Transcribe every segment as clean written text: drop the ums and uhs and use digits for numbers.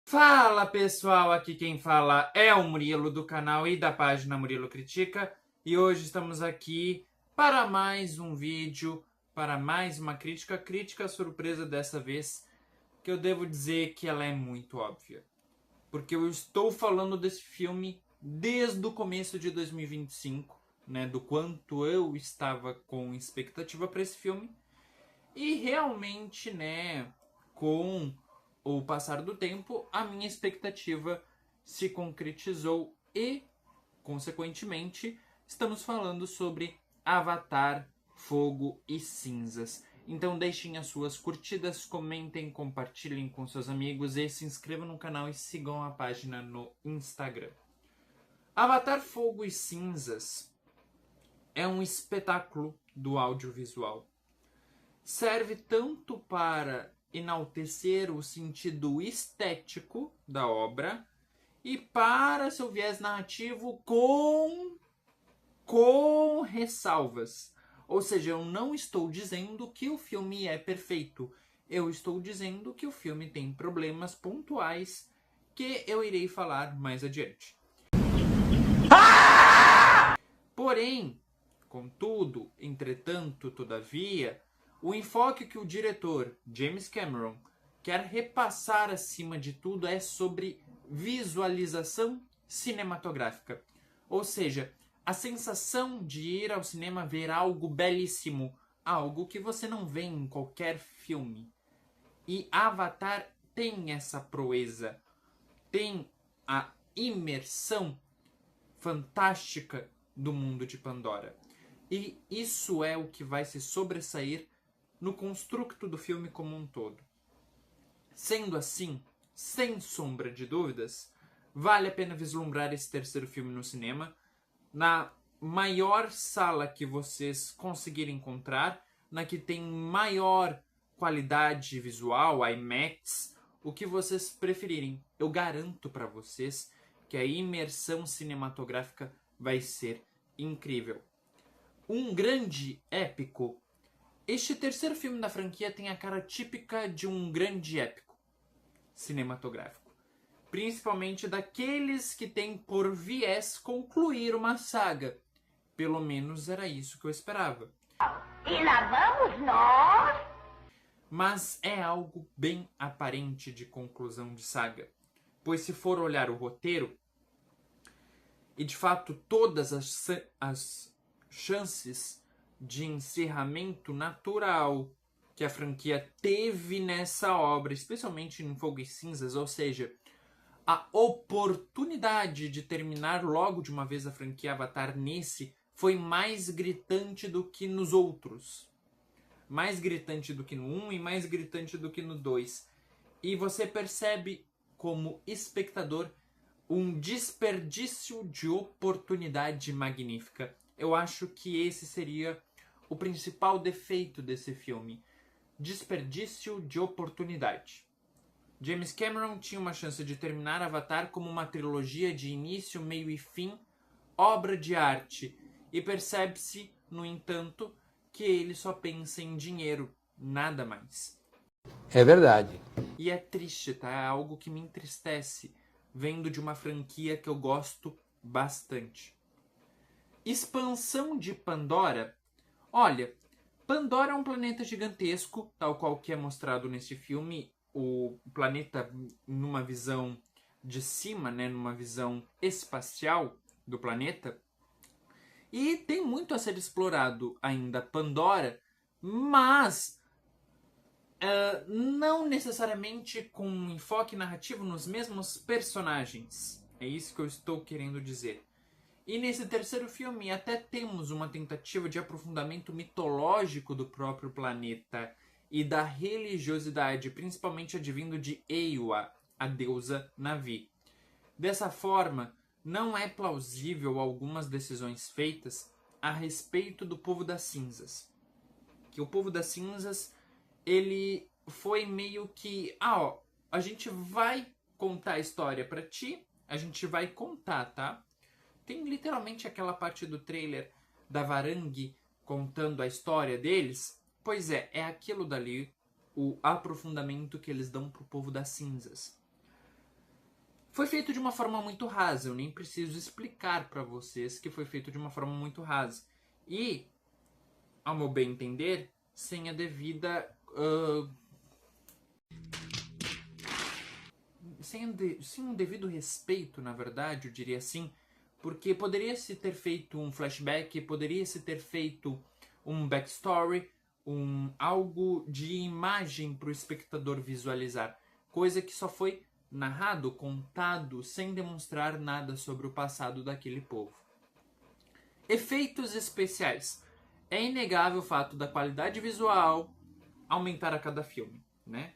Fala pessoal, aqui quem fala é o Murilo do canal e da página Murilo Critica e hoje estamos aqui para mais um vídeo, para mais uma crítica surpresa dessa vez, que eu devo dizer que ela é muito óbvia, porque eu estou falando desse filme desde o começo de 2025, né, do quanto eu estava com expectativa para esse filme e realmente, né, com o passar do tempo, a minha expectativa se concretizou e, consequentemente, estamos falando sobre Avatar, Fogo e Cinzas. Então deixem as suas curtidas, comentem, compartilhem com seus amigos e se inscrevam no canal e sigam a página no Instagram. Avatar, Fogo e Cinzas é um espetáculo do audiovisual. Serve tanto para enaltecer o sentido estético da obra e para seu viés narrativo com ressalvas. Ou seja, eu não estou dizendo que o filme é perfeito. Eu estou dizendo que o filme tem problemas pontuais que eu irei falar mais adiante. Porém, contudo, entretanto, todavia, o enfoque que o diretor James Cameron quer repassar acima de tudo é sobre visualização cinematográfica. Ou seja, a sensação de ir ao cinema ver algo belíssimo, algo que você não vê em qualquer filme. E Avatar tem essa proeza, tem a imersão fantástica do mundo de Pandora. E isso é o que vai se sobressair no construto do filme como um todo. Sendo assim, sem sombra de dúvidas, vale a pena vislumbrar esse terceiro filme no cinema, na maior sala que vocês conseguirem encontrar, na que tem maior qualidade visual, IMAX, o que vocês preferirem. Eu garanto para vocês que a imersão cinematográfica vai ser incrível. Um grande épico. Este terceiro filme da franquia tem a cara típica de um grande épico cinematográfico. Principalmente daqueles que têm por viés concluir uma saga. Pelo menos era isso que eu esperava. E lá vamos nós! Mas é algo bem aparente de conclusão de saga. Pois se for olhar o roteiro, e de fato todas as chances de encerramento natural que a franquia teve nessa obra, especialmente em Fogo e Cinzas, ou seja, a oportunidade de terminar logo de uma vez a franquia Avatar nesse foi mais gritante do que nos outros. Mais gritante do que no 1 e mais gritante do que no 2. E você percebe, como espectador, um desperdício de oportunidade magnífica. Eu acho que esse seria o principal defeito desse filme. Desperdício de oportunidade. James Cameron tinha uma chance de terminar Avatar como uma trilogia de início, meio e fim, obra de arte. E percebe-se, no entanto, que ele só pensa em dinheiro, nada mais. É verdade. E é triste, tá? É algo que me entristece, vendo de uma franquia que eu gosto bastante. Expansão de Pandora. Olha, Pandora é um planeta gigantesco, tal qual que é mostrado nesse filme. O planeta numa visão de cima, né, numa visão espacial do planeta. E tem muito a ser explorado ainda Pandora, mas não necessariamente com um enfoque narrativo nos mesmos personagens. É isso que eu estou querendo dizer. E nesse terceiro filme até temos uma tentativa de aprofundamento mitológico do próprio planeta e da religiosidade, principalmente advindo de Eywa, a deusa Na'vi. Dessa forma, não é plausível algumas decisões feitas a respeito do povo das cinzas. Que o povo das cinzas, ele foi meio que, a gente vai contar a história pra ti, a gente vai contar, tá? Tem literalmente aquela parte do trailer da Varangue contando a história deles. Pois é aquilo dali, o aprofundamento que eles dão pro povo das cinzas. Foi feito de uma forma muito rasa, eu nem preciso explicar para vocês que foi feito de uma forma muito rasa. E, ao meu bem entender, sem a devida... sem o devido respeito, na verdade, eu diria assim, porque poderia-se ter feito um flashback, poderia-se ter feito um backstory, algo de imagem para o espectador visualizar, coisa que só foi narrado, contado, sem demonstrar nada sobre o passado daquele povo. Efeitos especiais. É inegável o fato da qualidade visual aumentar a cada filme, né?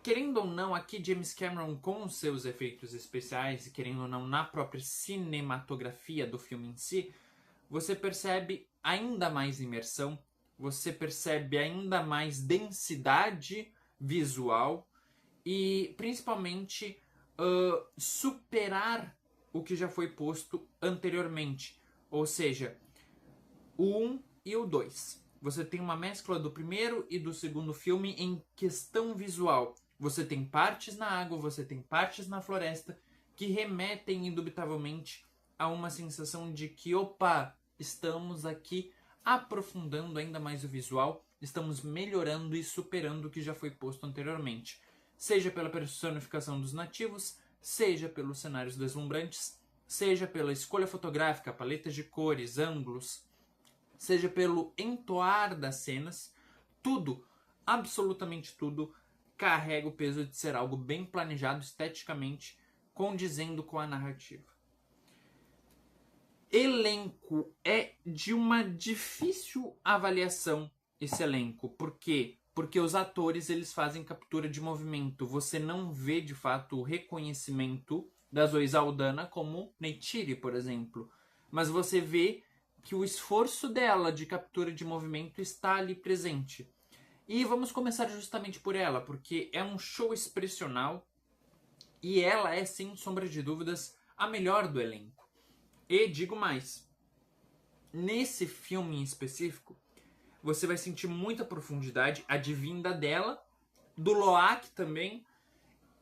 Querendo ou não, aqui James Cameron com os seus efeitos especiais, e querendo ou não na própria cinematografia do filme em si, você percebe ainda mais imersão, você percebe ainda mais densidade visual e principalmente superar o que já foi posto anteriormente. Ou seja, o 1 e o 2. Você tem uma mescla do primeiro e do segundo filme em questão visual. Você tem partes na água, você tem partes na floresta que remetem indubitavelmente a uma sensação de que, opa, estamos aqui aprofundando ainda mais o visual, estamos melhorando e superando o que já foi posto anteriormente. Seja pela personificação dos nativos, seja pelos cenários deslumbrantes, seja pela escolha fotográfica, paletas de cores, ângulos, seja pelo entoar das cenas, tudo, absolutamente tudo, carrega o peso de ser algo bem planejado esteticamente, condizendo com a narrativa. Elenco é de uma difícil avaliação esse elenco. Por quê? Porque os atores eles fazem captura de movimento. Você não vê de fato o reconhecimento da Zoe Saldana como Neytiri, por exemplo. Mas você vê que o esforço dela de captura de movimento está ali presente. E vamos começar justamente por ela, porque é um show expressional e ela é, sem sombra de dúvidas, a melhor do elenco. E digo mais, nesse filme em específico, você vai sentir muita profundidade advinda dela, do Loak também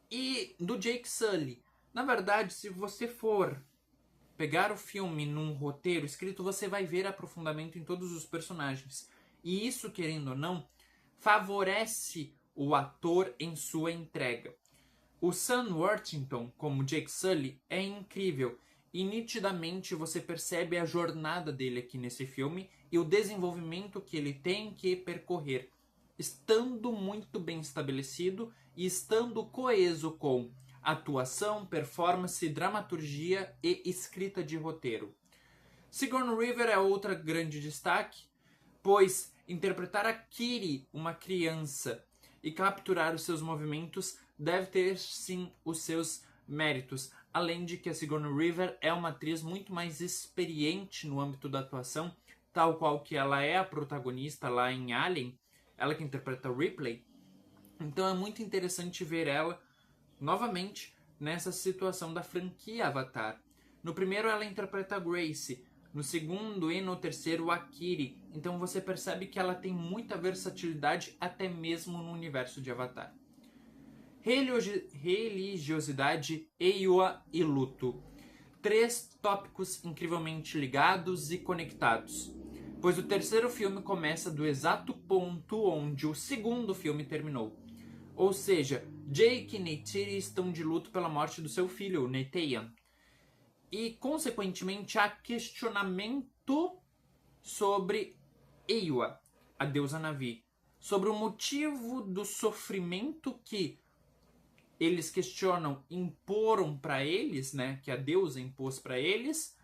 e do Jake Sully. Na verdade, se você for pegar o filme num roteiro escrito, você vai ver aprofundamento em todos os personagens. E isso, querendo ou não, favorece o ator em sua entrega. O Sam Worthington, como Jake Sully, é incrível. E nitidamente você percebe a jornada dele aqui nesse filme e o desenvolvimento que ele tem que percorrer, estando muito bem estabelecido e estando coeso com atuação, performance, dramaturgia e escrita de roteiro. Sigourney Weaver é outra grande destaque, pois interpretar a Kiri, uma criança, e capturar os seus movimentos deve ter sim os seus méritos. Além de que a Sigourney Weaver é uma atriz muito mais experiente no âmbito da atuação, tal qual que ela é a protagonista lá em Alien, ela que interpreta Ripley. Então é muito interessante ver ela novamente nessa situação da franquia Avatar. No primeiro ela interpreta a Grace, no segundo e no terceiro a Kiri. Então você percebe que ela tem muita versatilidade até mesmo no universo de Avatar. Religiosidade, Eywa e luto. 3 tópicos incrivelmente ligados e conectados, pois o terceiro filme começa do exato ponto onde o segundo filme terminou. Ou seja, Jake e Neytiri estão de luto pela morte do seu filho, Neytayan. E, consequentemente, há questionamento sobre Eywa, a deusa Na'vi, sobre o motivo do sofrimento que eles questionam, imporam para eles, né, que a deusa impôs para eles,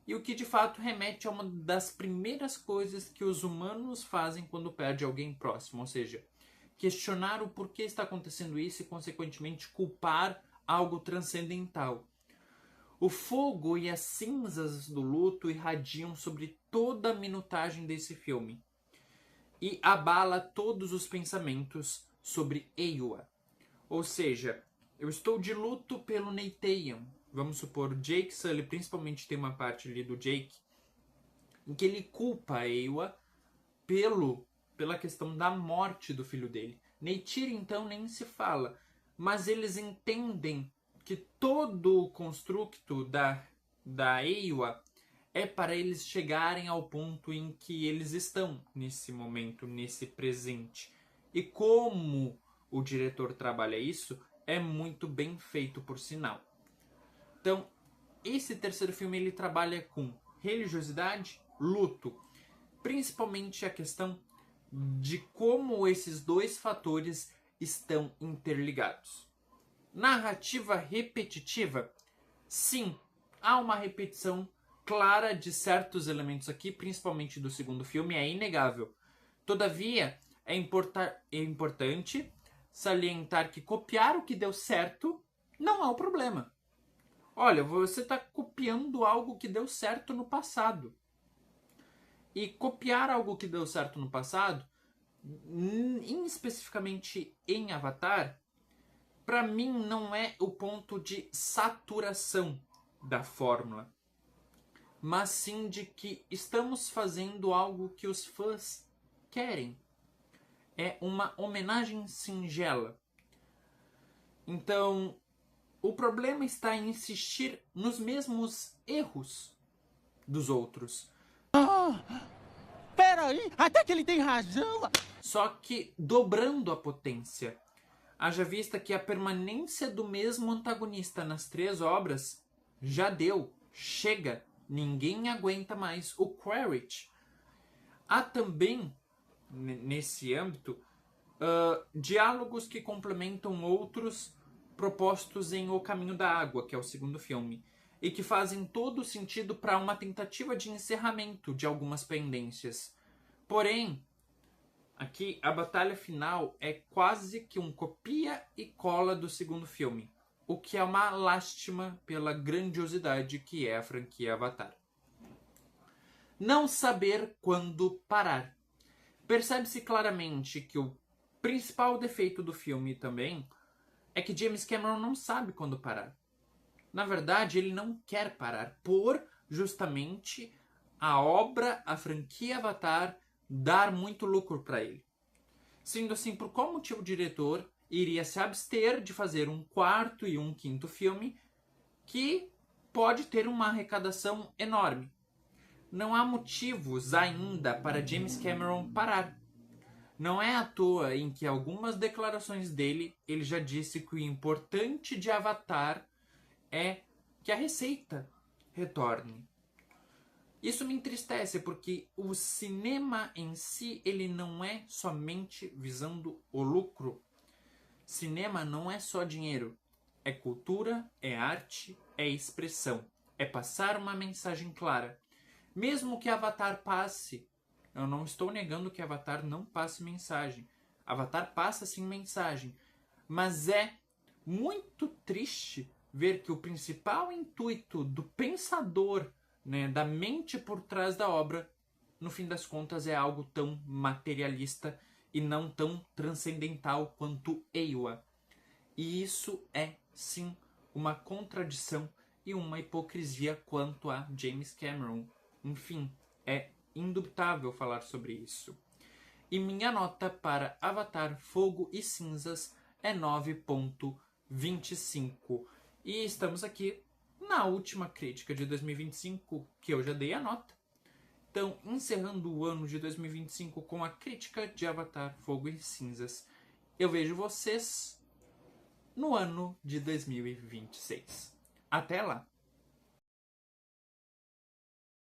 e o que de fato remete a uma das primeiras coisas que os humanos fazem quando perde alguém próximo, ou seja, questionar o porquê está acontecendo isso e, consequentemente, culpar algo transcendental. O fogo e as cinzas do luto irradiam sobre toda a minutagem desse filme e abala todos os pensamentos sobre Eywa. Ou seja, eu estou de luto pelo Neytayan. Vamos supor, o Jake Sully, principalmente tem uma parte ali do Jake, em que ele culpa a Eywa pela questão da morte do filho dele. Neytiri, então, nem se fala. Mas eles entendem que todo o construto da Eywa é para eles chegarem ao ponto em que eles estão nesse momento, nesse presente. E como o diretor trabalha isso, é muito bem feito, por sinal. Então, esse terceiro filme ele trabalha com religiosidade, luto, principalmente a questão de como esses dois fatores estão interligados. Narrativa repetitiva? Sim, há uma repetição clara de certos elementos aqui, principalmente do segundo filme, é inegável. Todavia, é importante salientar que copiar o que deu certo não é o problema. Olha, você está copiando algo que deu certo no passado. E copiar algo que deu certo no passado, especificamente em Avatar, para mim não é o ponto de saturação da fórmula, mas sim de que estamos fazendo algo que os fãs querem. É uma homenagem singela. Então, o problema está em insistir nos mesmos erros dos outros. Peraí, até que ele tem razão. Só que dobrando a potência. Haja vista que a permanência do mesmo antagonista nas 3 obras já deu. Chega. Ninguém aguenta mais o Quaritch. Há também, nesse âmbito, diálogos que complementam outros propostos em O Caminho da Água, que é o segundo filme, e que fazem todo sentido para uma tentativa de encerramento de algumas pendências. Porém, aqui a batalha final é quase que um copia e cola do segundo filme, o que é uma lástima pela grandiosidade que é a franquia Avatar. Não saber quando parar. Percebe-se claramente que o principal defeito do filme também é que James Cameron não sabe quando parar. Na verdade, ele não quer parar por justamente a obra, a franquia Avatar, dar muito lucro para ele. Sendo assim, por qual motivo o diretor iria se abster de fazer um 4º e um 5º filme que pode ter uma arrecadação enorme? Não há motivos ainda para James Cameron parar. Não é à toa em que algumas declarações dele, ele já disse que o importante de Avatar é que a receita retorne. Isso me entristece porque o cinema em si, ele não é somente visando o lucro. Cinema não é só dinheiro. É cultura, é arte, é expressão. É passar uma mensagem clara. Mesmo que Avatar passe, eu não estou negando que Avatar não passe mensagem. Avatar passa sim mensagem. Mas é muito triste ver que o principal intuito do pensador, né, da mente por trás da obra, no fim das contas é algo tão materialista e não tão transcendental quanto Eywa. E isso é, sim, uma contradição e uma hipocrisia quanto a James Cameron. Enfim, é indubitável falar sobre isso. E minha nota para Avatar Fogo e Cinzas é 9.25. E estamos aqui na última crítica de 2025, que eu já dei a nota. Então, encerrando o ano de 2025 com a crítica de Avatar Fogo e Cinzas, eu vejo vocês no ano de 2026. Até lá!